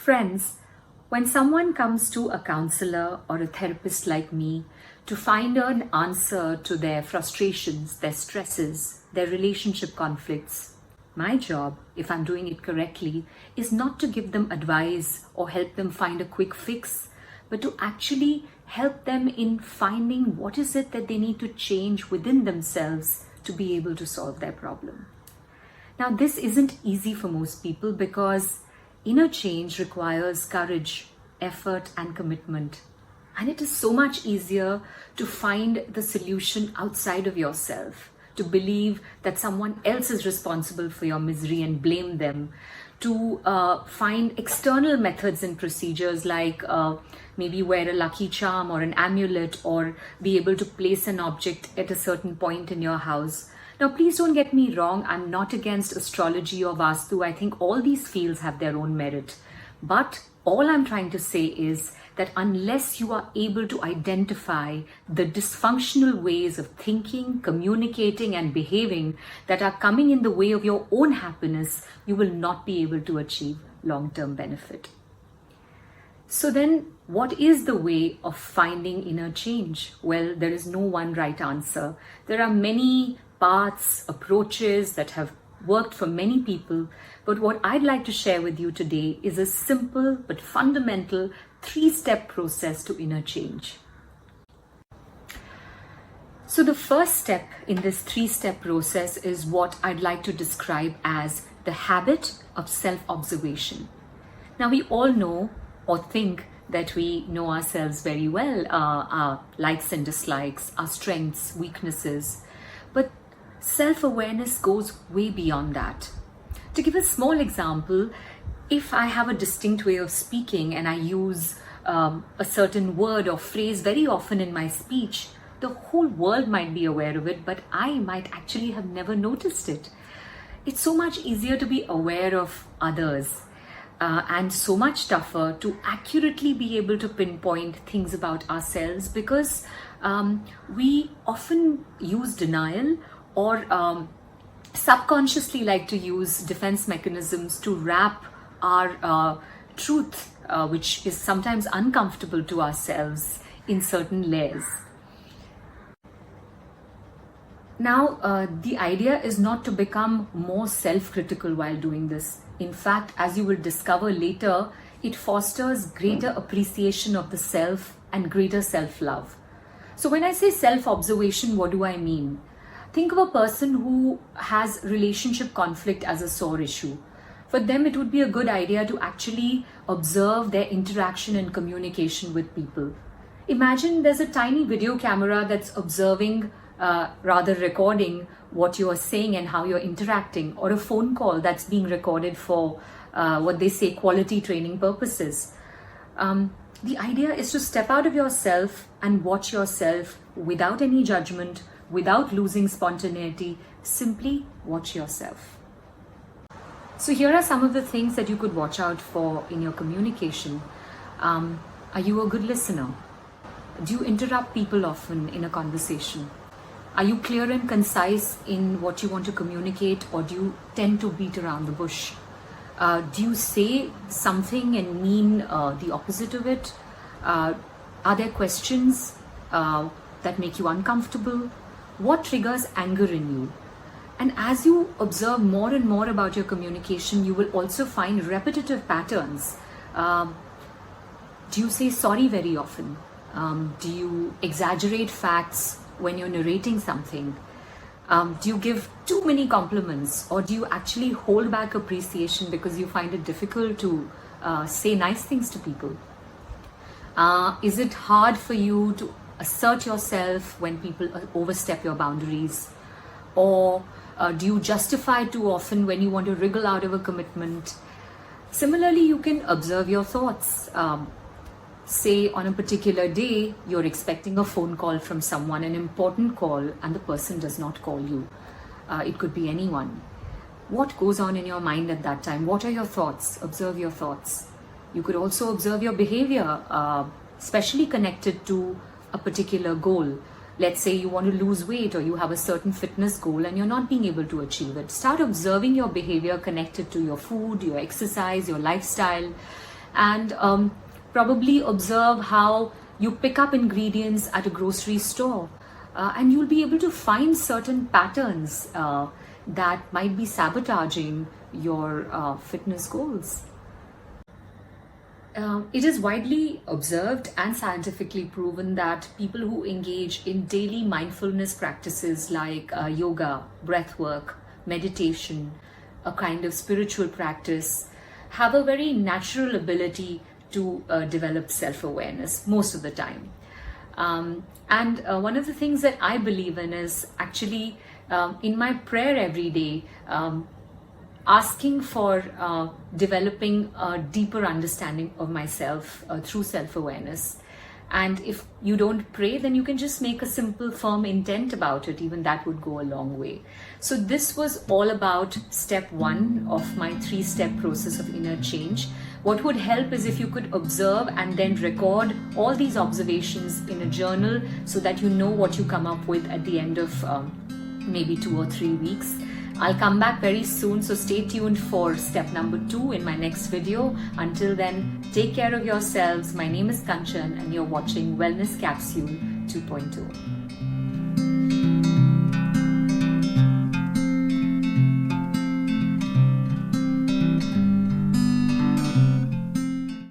Friends, when someone comes to a counselor or a therapist like me to find an answer to their frustrations, their stresses, their relationship conflicts, my job, if I'm doing it correctly, is not to give them advice or help them find a quick fix, but to actually help them in finding what is it that they need to change within themselves to be able to solve their problem. Now, this isn't easy for most people because inner change requires courage, effort, and commitment. And it is so much easier to find the solution outside of yourself, to believe that someone else is responsible for your misery and blame them, to find external methods and procedures like maybe wear a lucky charm or an amulet or be able to place an object at a certain point in your house. Now, please don't get me wrong. I'm not against astrology or Vastu. I think all these fields have their own merit. But all I'm trying to say is that unless you are able to identify the dysfunctional ways of thinking, communicating, and behaving that are coming in the way of your own happiness, you will not be able to achieve long-term benefit. So then, what is the way of finding inner change? Well, there is no one right answer. There are many paths, approaches that have worked for many people, but what I'd like to share with you today is a simple but fundamental 3-step process to inner change. So the first step in this 3-step process is what I'd like to describe as the habit of self-observation. Now, we all know or think that we know ourselves very well, our likes and dislikes, our strengths, weaknesses, but self-awareness goes way beyond that. To give a small example, if I have a distinct way of speaking and I use a certain word or phrase very often in my speech, the whole world might be aware of it, but I might actually have never noticed it. It's so much easier to be aware of others and so much tougher to accurately be able to pinpoint things about ourselves because we often use denial or subconsciously like to use defense mechanisms to wrap our truth, which is sometimes uncomfortable to ourselves, in certain layers. Now, the idea is not to become more self-critical while doing this. In fact, as you will discover later, it fosters greater appreciation of the self and greater self-love. So when I say self-observation, what do I mean? Think of a person who has relationship conflict as a sore issue. For them, it would be a good idea to actually observe their interaction and communication with people. Imagine there's a tiny video camera that's observing, recording what you are saying and how you're interacting, or a phone call that's being recorded for what they say quality training purposes. The idea is to step out of yourself and watch yourself without any judgment, without losing spontaneity. Simply watch yourself. So here are some of the things that you could watch out for in your communication. Are you a good listener? Do you interrupt people often in a conversation? Are you clear and concise in what you want to communicate, or do you tend to beat around the bush? Do you say something and mean the opposite of it? Are there questions that make you uncomfortable? What triggers anger in you? And as you observe more and more about your communication, you will also find repetitive patterns. Do you say sorry very often? Do you exaggerate facts when you're narrating something? Do you give too many compliments, or do you actually hold back appreciation because you find it difficult to say nice things to people? Is it hard for you to assert yourself when people overstep your boundaries? Or do you justify too often when you want to wriggle out of a commitment? Similarly, you can observe your thoughts. Say on a particular day, you're expecting a phone call from someone, an important call, and the person does not call you. It could be anyone. What goes on in your mind at that time? What are your thoughts? Observe your thoughts. You could also observe your behavior, especially connected to a particular goal. Let's say you want to lose weight, or you have a certain fitness goal and you're not being able to achieve it. Start observing your behavior connected to your food, your exercise, your lifestyle, and probably observe how you pick up ingredients at a grocery store, and you'll be able to find certain patterns that might be sabotaging your fitness goals. It is widely observed and scientifically proven that people who engage in daily mindfulness practices like yoga, breath work, meditation, a kind of spiritual practice, have a very natural ability to develop self-awareness most of the time. And one of the things that I believe in is actually in my prayer every day, asking for developing a deeper understanding of myself through self-awareness. And if you don't pray, then you can just make a simple, firm intent about it. Even that would go a long way. So this was all about step 1 of my 3-step process of inner change. What would help is if you could observe and then record all these observations in a journal so that you know what you come up with at the end of maybe 2 or 3 weeks. I'll come back very soon, so stay tuned for step number 2 in my next video. Until then, take care of yourselves. My name is Kanchan and you're watching Wellness Capsule 2.0.